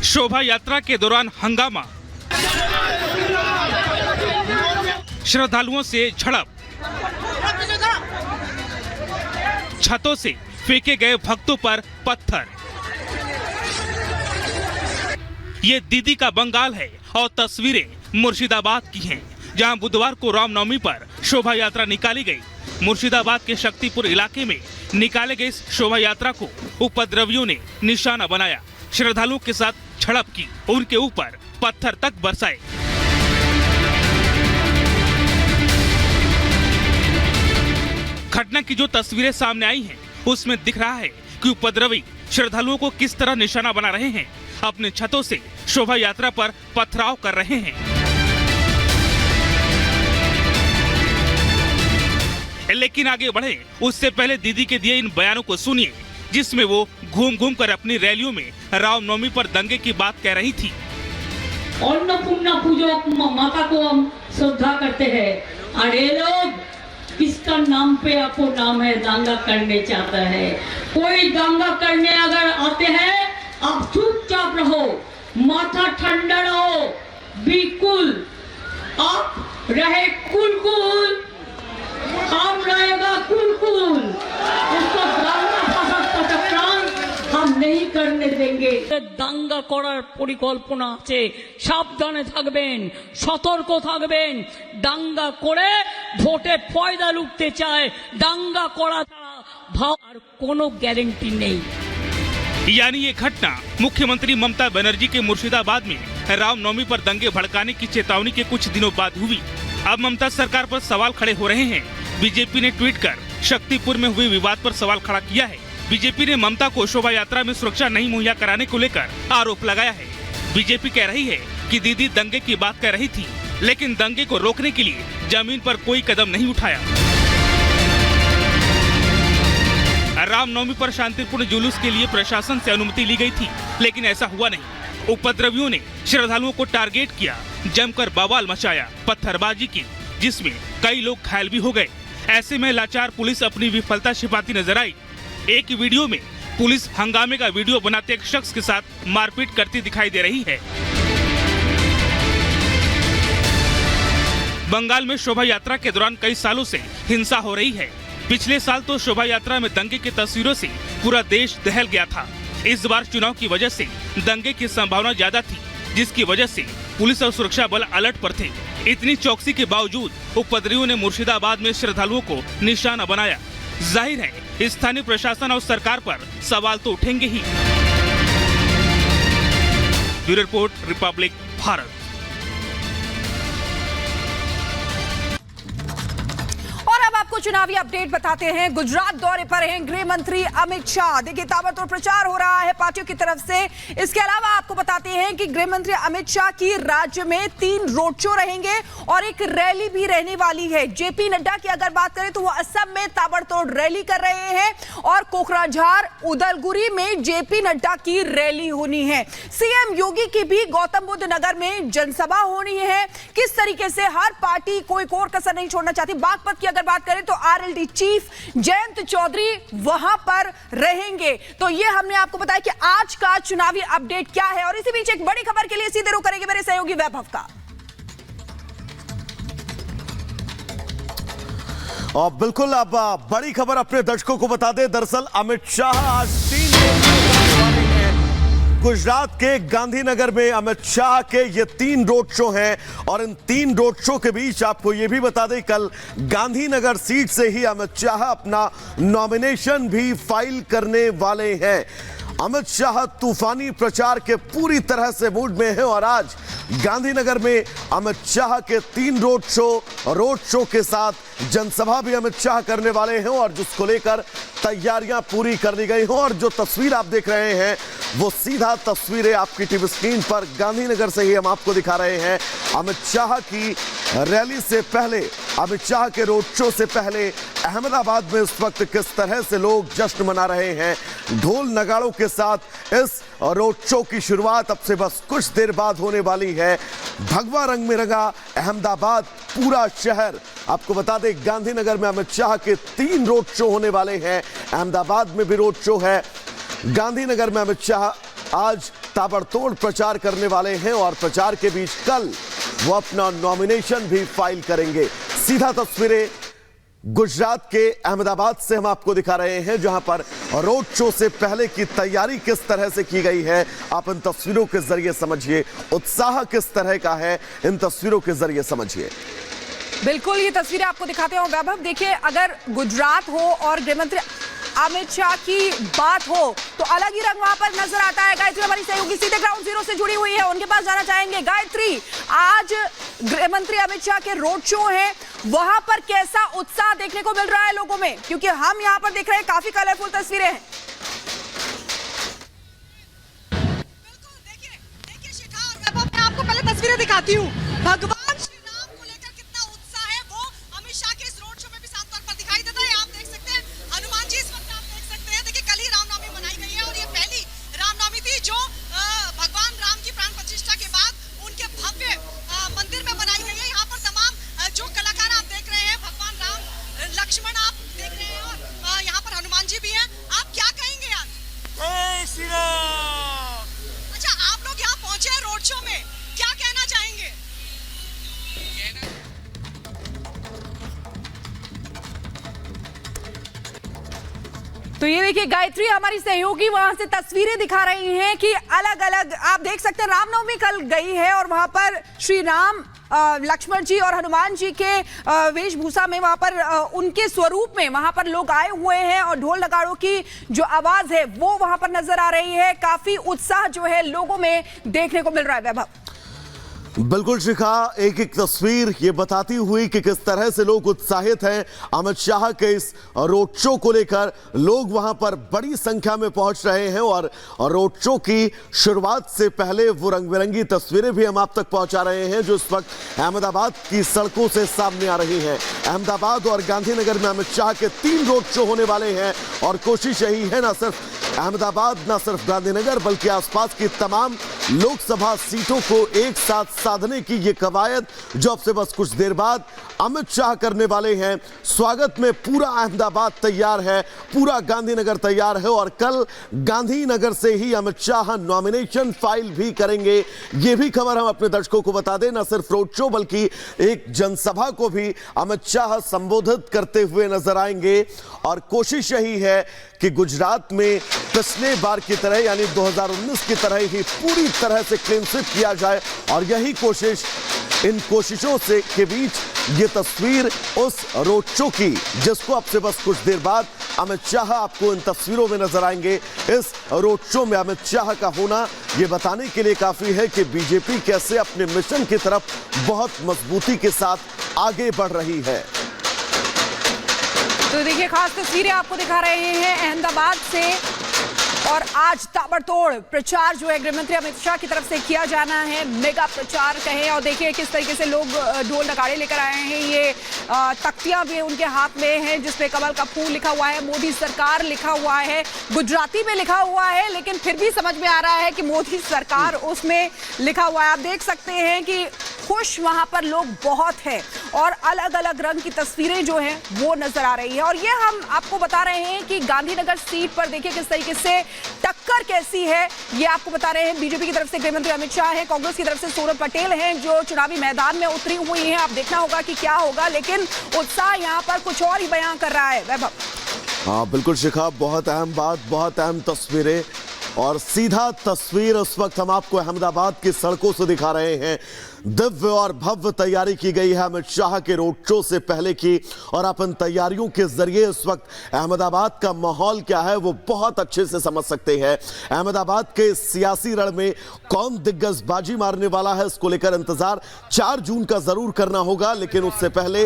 शोभा यात्रा के दौरान हंगामा, श्रद्धालुओं से झड़प, छतों से फेंके गए भक्तों पर पत्थर। ये दीदी का बंगाल है और तस्वीरें मुर्शिदाबाद की हैं, जहां बुधवार को रामनवमी पर शोभा यात्रा निकाली गई। मुर्शिदाबाद के शक्तिपुर इलाके में निकाले गए इस शोभा यात्रा को उपद्रवियों ने निशाना बनाया, श्रद्धालुओं के साथ झड़प की, उनके ऊपर पत्थर तक बरसाए। घटना की जो तस्वीरें सामने आई हैं, उसमें दिख रहा है कि उपद्रवी श्रद्धालुओं को किस तरह निशाना बना रहे हैं, अपने छतों से शोभा यात्रा पर पथराव कर रहे हैं। लेकिन आगे बढ़े उससे पहले दीदी के दिए इन बयानों को सुनिए, जिसमें वो घूम घूम कर अपनी रैलियों में रामनवमी पर दंगे की बात कह रही थी। अन्नपूर्णा पूजो माता को हम श्रद्धा करते हैं और ये लोग किसका नाम पे आपको नाम है दंगा करने चाहता है। कोई दंगा करने अगर आते हैं, आप चुपचाप रहो, माथा ठंडा रहो, बिल्कुल आप रहे कुल, हम रहेगा कुल। उसको हम नहीं करने देंगे। দাঙ্গা করার পরিকল্পনা আছে, সাবধানে থাকবেন, সতর্ক থাকবেন। দাঙ্গা করে ভোটে ফয়দা লুটতে চায়, দাঙ্গা করা ছাড়া ভাব আর কোনো গ্যারান্টি নেই। यानी ये घटना मुख्यमंत्री ममता बनर्जी के मुर्शिदाबाद में रामनवमी पर दंगे भड़काने की चेतावनी के कुछ दिनों बाद हुई। अब ममता सरकार पर सवाल खड़े हो रहे हैं। बीजेपी ने ट्वीट कर शक्तिपुर में हुए विवाद पर सवाल खड़ा किया है। बीजेपी ने ममता को शोभा यात्रा में सुरक्षा नहीं मुहैया कराने को लेकर आरोप लगाया है। बीजेपी कह रही है कि दीदी दंगे की बात कर रही थी, लेकिन दंगे को रोकने के लिए जमीन पर कोई कदम नहीं उठाया। रामनवमी पर शांतिपूर्ण जुलूस के लिए प्रशासन से अनुमति ली गई थी, लेकिन ऐसा हुआ नहीं। उपद्रवियों ने श्रद्धालुओं को टारगेट किया, जमकर बवाल मचाया, पत्थरबाजी की, जिसमें कई लोग घायल भी हो गए। ऐसे में लाचार पुलिस अपनी विफलता छिपाती नजर आई। एक वीडियो में पुलिस हंगामे का वीडियो बनाते एक शख्स के साथ मारपीट करती दिखाई दे रही है। बंगाल में शोभा यात्रा के दौरान कई सालों से हिंसा हो रही है। पिछले साल तो शोभा यात्रा में दंगे की तस्वीरों से पूरा देश दहल गया था। इस बार चुनाव की वजह से दंगे की संभावना ज्यादा थी, जिसकी वजह से पुलिस और सुरक्षा बल अलर्ट पर थे। इतनी चौकसी के बावजूद उपद्रवियों ने मुर्शिदाबाद में श्रद्धालुओं को निशाना बनाया। जाहिर है स्थानीय प्रशासन और सरकार पर सवाल तो उठेंगे ही। Bureau report, Republic Bharat. आपको चुनावी अपडेट बताते हैं। गुजरात दौरे पर हैं गृह मंत्री अमित शाह। देखिए, ताबड़तोड़ प्रचार हो रहा है पार्टियों की तरफ से। इसके अलावा आपको बताते हैं कि गृह मंत्री अमित शाह की राज्य में 3 रोड शो रहेंगे और एक रैली भी रहने वाली है। जेपी नड्डा की अगर बात करें तो वो असम में ताबड़तोड़ रैली कर रहे हैं और कोकराझार, उदलगुरी में जेपी नड्डा की रैली होनी है। सीएम योगी की भी गौतम बुद्ध नगर में जनसभा होनी है। किस तरीके से हर पार्टी कोई कोर कसर नहीं छोड़ना चाहती। बागपत की अगर बात करें तो आरएलडी चीफ जयंत चौधरी वहां पर रहेंगे। तो ये हमने आपको बताया कि आज का चुनावी अपडेट क्या है। और इसी बीच एक बड़ी खबर के लिए सीधे रुख करेंगे मेरे सहयोगी वैभव का। और बिल्कुल, अब बड़ी खबर अपने दर्शकों को बता दें। दरअसल अमित शाह आज 3 गुजरात के गांधीनगर में अमित शाह के ये 3 रोड शो हैं और इन 3 रोड शो के बीच आपको ये भी बता दें, कल गांधीनगर सीट से ही अमित शाह अपना नॉमिनेशन भी फाइल करने वाले हैं। अमित शाह तूफानी प्रचार के पूरी तरह से मूड में है और आज गांधीनगर में अमित शाह के 3 रोड शो के साथ जनसभा भी अमित शाह करने वाले हैं और जिसको लेकर तैयारियां पूरी कर ली गई हैं। और जो तस्वीर आप देख रहे हैं वो सीधा तस्वीरें आपकी टीवी स्क्रीन पर गांधीनगर से ही हम आपको दिखा रहे हैं। अमित शाह की रैली से पहले, अमित शाह के रोड शो से पहले अहमदाबाद में इस वक्त किस तरह से लोग जश्न मना रहे हैं। ढोल नगाड़ों के साथ इस रोड शो की शुरुआत अब से बस कुछ देर बाद होने वाली है। भगवा रंग में रंगा अहमदाबाद पूरा शहर। आपको बता दें, गांधीनगर में अमित शाह के 3 रोड शो होने वाले हैं। अहमदाबाद में भी रोड शो है। गांधीनगर में अमित शाह आज ताबड़तोड़ प्रचार करने वाले हैं और प्रचार के बीच कल वो अपना नॉमिनेशन भी फाइल करेंगे। सीधा तस्वीरें गुजरात के अहमदाबाद से हम आपको दिखा रहे हैं, जहां पर रोड शो से पहले की तैयारी किस तरह से की गई है आप इन तस्वीरों के जरिए समझिए, उत्साह किस तरह का है इन तस्वीरों के जरिए समझिए। बिल्कुल, ये तस्वीरें आपको दिखाते हैं वैभव। देखिए, अगर गुजरात हो और गृहमंत्री अमित शाह की बात हो तो अलग ही रंग वहां पर नजर आता है। गायत्री हमारी सहयोगी सीधे ग्राउंड जीरो से जुड़ी हुई है, उनके पास जाना चाहेंगे। गायत्री, आज गृहमंत्री अमित शाह के रोड शो है, वहां पर कैसा उत्साह देखने को मिल रहा है लोगों में? क्योंकि हम यहां पर देख रहे हैं काफी कलरफुल तस्वीरें हैं। बिल्कुल, देखिए शिखा और वैभव, मैं आपको पहले तस्वीरें दिखाती हूँ। भगवान श्री राम को लेकर कितना उत्साह है वो अमित शाह के इस रोड शो में भी साफ तौर पर दिखाई देता है। आप देख सकते हैं हनुमान जी इस वक्त आप देख सकते हैं। देखिए, कल ही रामनवमी मनाई गई है और ये पहली रामनवमी थी जो भगवान राम की प्राण प्रतिष्ठा के बाद उनके भव्य मंदिर में मनाई गई है। यहाँ पर तमाम जो कलाकार आप देख रहे हैं, भगवान राम, लक्ष्मण आप देख रहे हैं और यहाँ पर हनुमान जी भी हैं। आप क्या कहेंगे यार? जय श्री राम। अच्छा, आप लोग यहाँ पहुंचे हैं रोड शो में, क्या कहना चाहेंगे? तो ये देखिए, गायत्री हमारी सहयोगी वहां से तस्वीरें दिखा रही हैं कि अलग अलग आप देख सकते हैं। रामनवमी कल गई है और वहां पर श्री राम, लक्ष्मण जी और हनुमान जी के वेशभूषा में वहां पर उनके स्वरूप में वहां पर लोग आए हुए हैं और ढोल नगाड़ों की जो आवाज है वो वहां पर नजर आ रही है। काफी उत्साह जो है लोगों में देखने को मिल रहा है वैभव। बिल्कुल शिखा, एक एक तस्वीर ये बताती हुई कि किस तरह से लोग उत्साहित हैं अमित शाह के इस रोड शो को लेकर। लोग वहां पर बड़ी संख्या में पहुंच रहे हैं और रोड शो की शुरुआत से पहले वो रंग बिरंगी तस्वीरें भी हम आप तक पहुंचा रहे हैं जो इस वक्त अहमदाबाद की सड़कों से सामने आ रही हैं। अहमदाबाद और गांधीनगर में अमित शाह के 3 रोड शो होने वाले हैं और कोशिश यही है, ना सिर्फ अहमदाबाद, ना सिर्फ गांधीनगर, बल्कि आसपास की तमाम लोकसभा सीटों को एक साथ साधने की ये कवायद जो अब से बस कुछ देर बाद अमित शाह करने वाले हैं। स्वागत में पूरा अहमदाबाद तैयार है, पूरा गांधीनगर तैयार है और कल गांधीनगर से ही अमित शाह नॉमिनेशन फाइल भी करेंगे। ये भी खबर हम अपने दर्शकों को बता दें, न सिर्फ रोड शो बल्कि एक जनसभा को भी अमित शाह संबोधित करते हुए नजर आएंगे। और कोशिश यही है कि गुजरात में पिछले बार की तरह यानी 2019 की तरह ही पूरी तरह से क्लीन स्वीप किया जाए और यही कोशिश, इन कोशिशों से के बीच ये तस्वीर उस रोड शो की जिसको अब से बस कुछ देर बाद अमित शाह आपको इन तस्वीरों में नजर आएंगे। इस रोड शो में अमित शाह का होना ये बताने के लिए काफी है कि बीजेपी कैसे अपने मिशन की तरफ बहुत मजबूती के साथ आगे बढ़ रही है। तो देखिए, खास तस्वीरें आपको दिखा रहे हैं अहमदाबाद से और आज ताबड़तोड़ प्रचार जो है गृहमंत्री अमित शाह की तरफ से किया जाना है, मेगा प्रचार कहें। और देखिए किस तरीके से लोग ढोल नगाड़े लेकर आए हैं। ये तख्तियां भी उनके हाथ में हैं जिसपे कमल का फूल लिखा हुआ है, मोदी सरकार लिखा हुआ है, गुजराती में लिखा हुआ है, लेकिन फिर भी समझ में आ रहा है कि मोदी सरकार उसमें लिखा हुआ है। आप देख सकते हैं कि खुश वहां पर लोग बहुत हैं और अलग अलग रंग की तस्वीरें जो हैं वो नजर आ रही है। और ये हम आपको बता रहे हैं कि गांधीनगर सीट पर देखिए किस तरीके से टक्कर कैसी है, ये आपको बता रहे हैं। बीजेपी की तरफ से गृहमंत्री अमित शाह है, कांग्रेस की तरफ से सोनम पटेल हैं जो चुनावी मैदान में उतरी हुई हैं। आप देखना होगा कि क्या होगा, लेकिन उत्साह यहाँ पर कुछ और ही बयां कर रहा है वैभव। हाँ बिल्कुल शिखा, बहुत अहम बात, बहुत अहम तस्वीरें और सीधा तस्वीर उस वक्त हम आपको अहमदाबाद की सड़कों से दिखा रहे हैं। दिव्य और भव्य तैयारी की गई है अमित शाह के रोड शो से पहले की और अपन तैयारियों के जरिए इस वक्त अहमदाबाद का माहौल क्या है वो बहुत अच्छे से समझ सकते हैं। अहमदाबाद के सियासी रण में कौन दिग्गज बाजी मारने वाला है इसको लेकर इंतजार 4 जून का जरूर करना होगा, लेकिन उससे पहले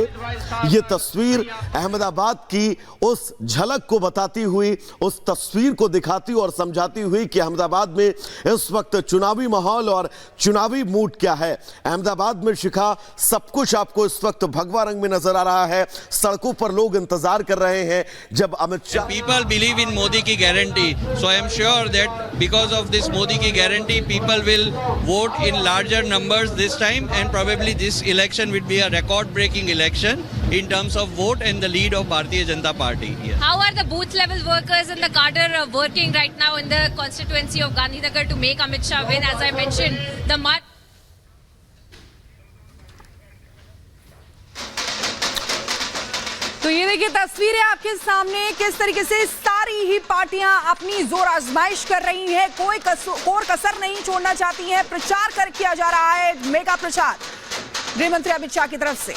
ये तस्वीर अहमदाबाद की उस झलक को बताती हुई, उस तस्वीर को दिखाती और समझाती हुई कि अहमदाबाद में इस वक्त चुनावी माहौल और चुनावी मूड क्या है। अहमदाबाद में शिखा सब कुछ आपको इस वक्त भगवा रंग में नजर आ रहा है। सड़कों पर लोग इंतजार कर रहे हैं जब Amit Shah. People believe in Modi की guarantee, so I am sure that because of this Modi की guarantee, people will vote in larger numbers this time, and probably this election will be a record-breaking election in terms of vote and the lead of Bharatiya Janata Party. Yes. How are the booth level workers and the cadre working right now in the constituency of Gandhinagar to make Amit Shah win? As I mentioned, the mud. तो ये देखिए तस्वीरें आपके सामने, किस तरीके से सारी ही पार्टियां अपनी जोर आजमाइश कर रही हैं, कोई कोर कसर नहीं छोड़ना चाहती हैं। प्रचार किया जा रहा है, मेगा प्रचार गृह मंत्री अमित शाह की तरफ से।